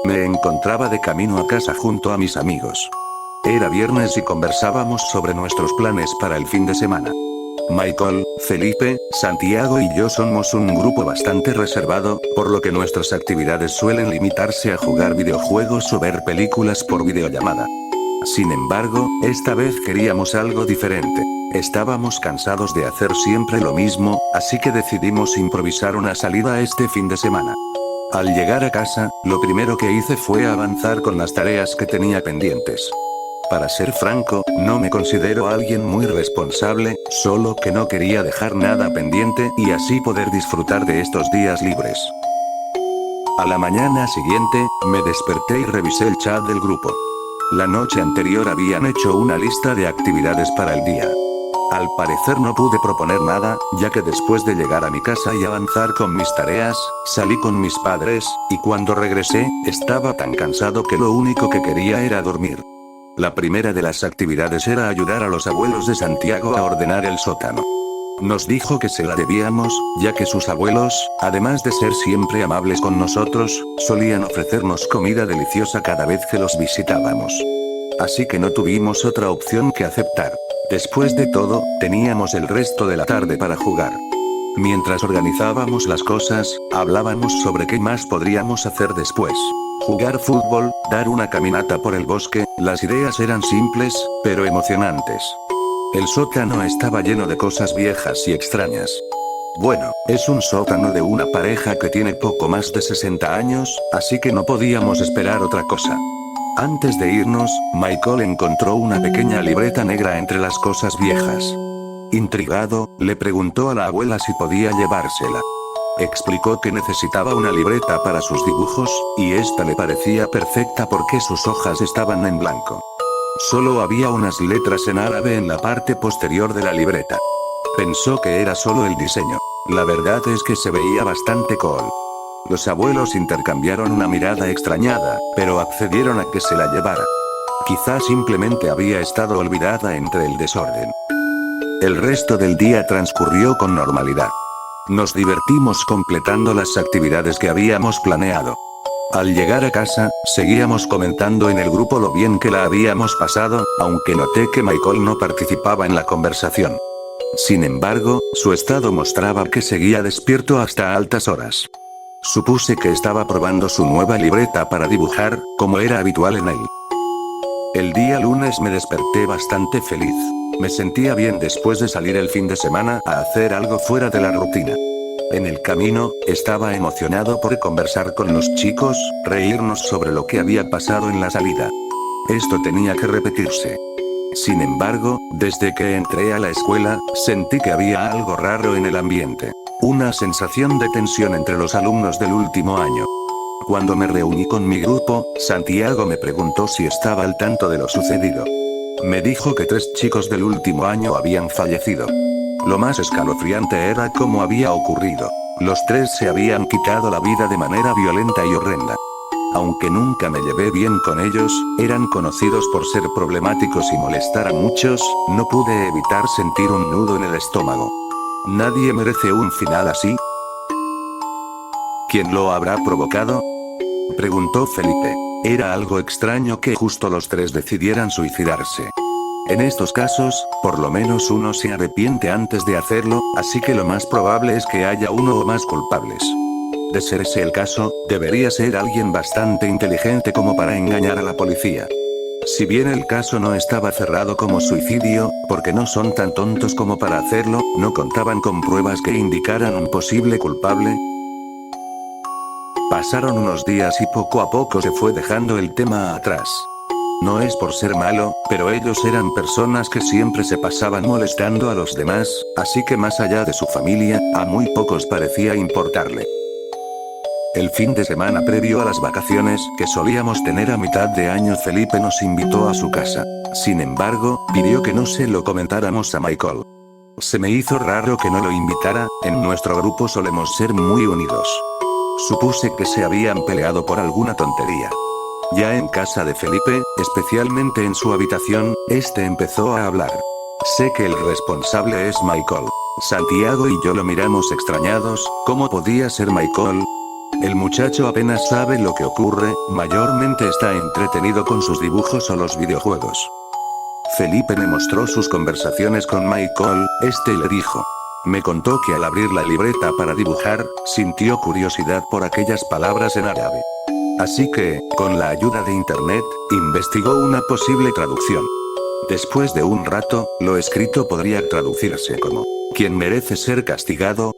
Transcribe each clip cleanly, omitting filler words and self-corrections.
Me encontraba de camino a casa junto a mis amigos. Era viernes y conversábamos sobre nuestros planes para el fin de semana. Michael, Felipe, Santiago y yo somos un grupo bastante reservado, por lo que nuestras actividades suelen limitarse a jugar videojuegos o ver películas por videollamada. Sin embargo, esta vez queríamos algo diferente. Estábamos cansados de hacer siempre lo mismo, así que decidimos improvisar una salida este fin de semana. Al llegar a casa, lo primero que hice fue avanzar con las tareas que tenía pendientes. Para ser franco, no me considero alguien muy responsable, solo que no quería dejar nada pendiente y así poder disfrutar de estos días libres. A la mañana siguiente, me desperté y revisé el chat del grupo. La noche anterior habían hecho una lista de actividades para el día. Al parecer no pude proponer nada, ya que después de llegar a mi casa y avanzar con mis tareas, salí con mis padres, y cuando regresé, estaba tan cansado que lo único que quería era dormir. La primera de las actividades era ayudar a los abuelos de Santiago a ordenar el sótano. Nos dijo que se la debíamos, ya que sus abuelos, además de ser siempre amables con nosotros, solían ofrecernos comida deliciosa cada vez que los visitábamos. Así que no tuvimos otra opción que aceptar. Después de todo, teníamos el resto de la tarde para jugar. Mientras organizábamos las cosas, hablábamos sobre qué más podríamos hacer después. Jugar fútbol, dar una caminata por el bosque, las ideas eran simples, pero emocionantes. El sótano estaba lleno de cosas viejas y extrañas. Bueno, es un sótano de una pareja que tiene poco más de 60 años, así que no podíamos esperar otra cosa. Antes de irnos, Michael encontró una pequeña libreta negra entre las cosas viejas. Intrigado, le preguntó a la abuela si podía llevársela. Explicó que necesitaba una libreta para sus dibujos, y esta le parecía perfecta porque sus hojas estaban en blanco. Solo había unas letras en árabe en la parte posterior de la libreta. Pensó que era solo el diseño. La verdad es que se veía bastante cool. Los abuelos intercambiaron una mirada extrañada, pero accedieron a que se la llevara. Quizá simplemente había estado olvidada entre el desorden. El resto del día transcurrió con normalidad. Nos divertimos completando las actividades que habíamos planeado. Al llegar a casa, seguíamos comentando en el grupo lo bien que la habíamos pasado, aunque noté que Michael no participaba en la conversación. Sin embargo, su estado mostraba que seguía despierto hasta altas horas. Supuse que estaba probando su nueva libreta para dibujar, como era habitual en él. El día lunes me desperté bastante feliz. Me sentía bien después de salir el fin de semana a hacer algo fuera de la rutina. En el camino, estaba emocionado por conversar con los chicos, reírnos sobre lo que había pasado en la salida. Esto tenía que repetirse. Sin embargo, desde que entré a la escuela, sentí que había algo raro en el ambiente. Una sensación de tensión entre los alumnos del último año. Cuando me reuní con mi grupo, Santiago me preguntó si estaba al tanto de lo sucedido. Me dijo que 3 chicos del último año habían fallecido. Lo más escalofriante era cómo había ocurrido. Los 3 se habían quitado la vida de manera violenta y horrenda. Aunque nunca me llevé bien con ellos, eran conocidos por ser problemáticos y molestar a muchos, no pude evitar sentir un nudo en el estómago. ¿Nadie merece un final así? ¿Quién lo habrá provocado?, preguntó Felipe. Era algo extraño que justo los 3 decidieran suicidarse. En estos casos, por lo menos uno se arrepiente antes de hacerlo, así que lo más probable es que haya uno o más culpables. De ser ese el caso, debería ser alguien bastante inteligente como para engañar a la policía. Si bien el caso no estaba cerrado como suicidio, porque no son tan tontos como para hacerlo, no contaban con pruebas que indicaran un posible culpable. Pasaron unos días y poco a poco se fue dejando el tema atrás. No es por ser malo, pero ellos eran personas que siempre se pasaban molestando a los demás, así que más allá de su familia, a muy pocos parecía importarle. El fin de semana previo a las vacaciones que solíamos tener a mitad de año, Felipe nos invitó a su casa. Sin embargo, pidió que no se lo comentáramos a Michael. Se me hizo raro que no lo invitara, en nuestro grupo solemos ser muy unidos. Supuse que se habían peleado por alguna tontería. Ya en casa de Felipe, especialmente en su habitación, este empezó a hablar. Sé que el responsable es Michael. Santiago y yo lo miramos extrañados. ¿Cómo podía ser Michael? El muchacho apenas sabe lo que ocurre, mayormente está entretenido con sus dibujos o los videojuegos. Felipe me mostró sus conversaciones con Michael, este le dijo. Me contó que al abrir la libreta para dibujar, sintió curiosidad por aquellas palabras en árabe. Así que, con la ayuda de internet, investigó una posible traducción. Después de un rato, lo escrito podría traducirse como, ¿quién merece ser castigado?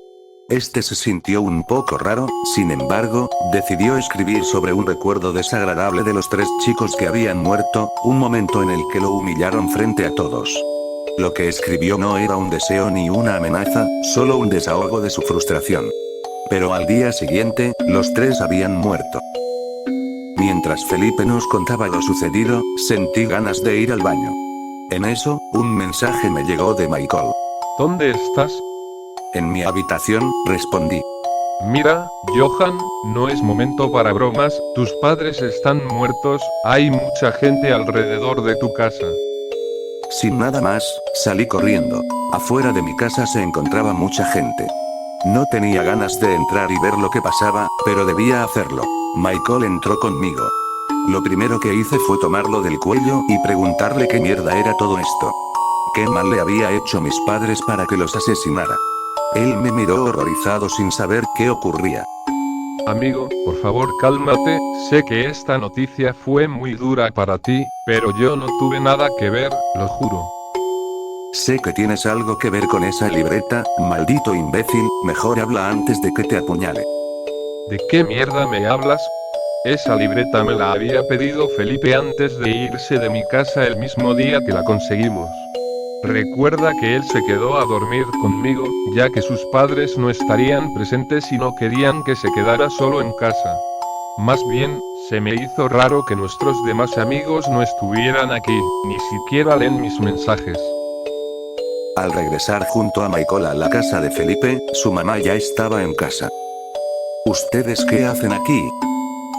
Este se sintió un poco raro, sin embargo, decidió escribir sobre un recuerdo desagradable de los 3 chicos que habían muerto, un momento en el que lo humillaron frente a todos. Lo que escribió no era un deseo ni una amenaza, solo un desahogo de su frustración. Pero al día siguiente, los 3 habían muerto. Mientras Felipe nos contaba lo sucedido, sentí ganas de ir al baño. En eso, un mensaje me llegó de Michael. ¿Dónde estás? En mi habitación, respondí. Mira, Johan, no es momento para bromas, tus padres están muertos, hay mucha gente alrededor de tu casa. Sin nada más, salí corriendo. Afuera de mi casa se encontraba mucha gente. No tenía ganas de entrar y ver lo que pasaba, pero debía hacerlo. Michael entró conmigo. Lo primero que hice fue tomarlo del cuello y preguntarle qué mierda era todo esto. ¿Qué mal le había hecho mis padres para que los asesinara? Él me miró horrorizado sin saber qué ocurría. Amigo, por favor cálmate, sé que esta noticia fue muy dura para ti, pero yo no tuve nada que ver, lo juro. Sé que tienes algo que ver con esa libreta, maldito imbécil, mejor habla antes de que te apuñale. ¿De qué mierda me hablas? Esa libreta me la había pedido Felipe antes de irse de mi casa el mismo día que la conseguimos. Recuerda que él se quedó a dormir conmigo, ya que sus padres no estarían presentes y no querían que se quedara solo en casa. Más bien, se me hizo raro que nuestros demás amigos no estuvieran aquí, ni siquiera leen mis mensajes. Al regresar junto a Michael a la casa de Felipe, su mamá ya estaba en casa. ¿Ustedes qué hacen aquí?,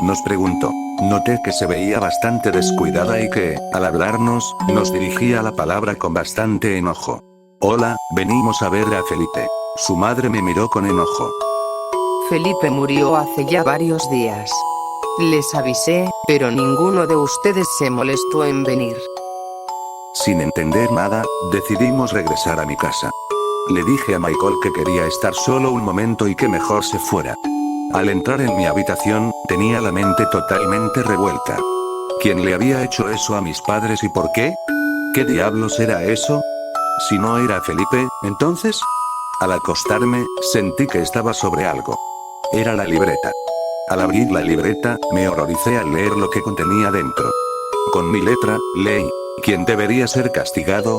nos preguntó. Noté que se veía bastante descuidada y que, al hablarnos, nos dirigía la palabra con bastante enojo. Hola, venimos a ver a Felipe. Su madre me miró con enojo. Felipe murió hace ya varios días. Les avisé, pero ninguno de ustedes se molestó en venir. Sin entender nada, decidimos regresar a mi casa. Le dije a Michael que quería estar solo un momento y que mejor se fuera. Al entrar en mi habitación, tenía la mente totalmente revuelta. ¿Quién le había hecho eso a mis padres y por qué? ¿Qué diablos era eso? Si no era Felipe, entonces... Al acostarme, sentí que estaba sobre algo. Era la libreta. Al abrir la libreta, me horroricé al leer lo que contenía dentro. Con mi letra, leí, ¿quién debería ser castigado?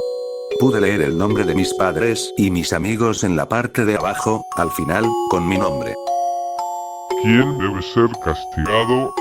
Pude leer el nombre de mis padres y mis amigos en la parte de abajo, al final, con mi nombre. ¿Quién debe ser castigado?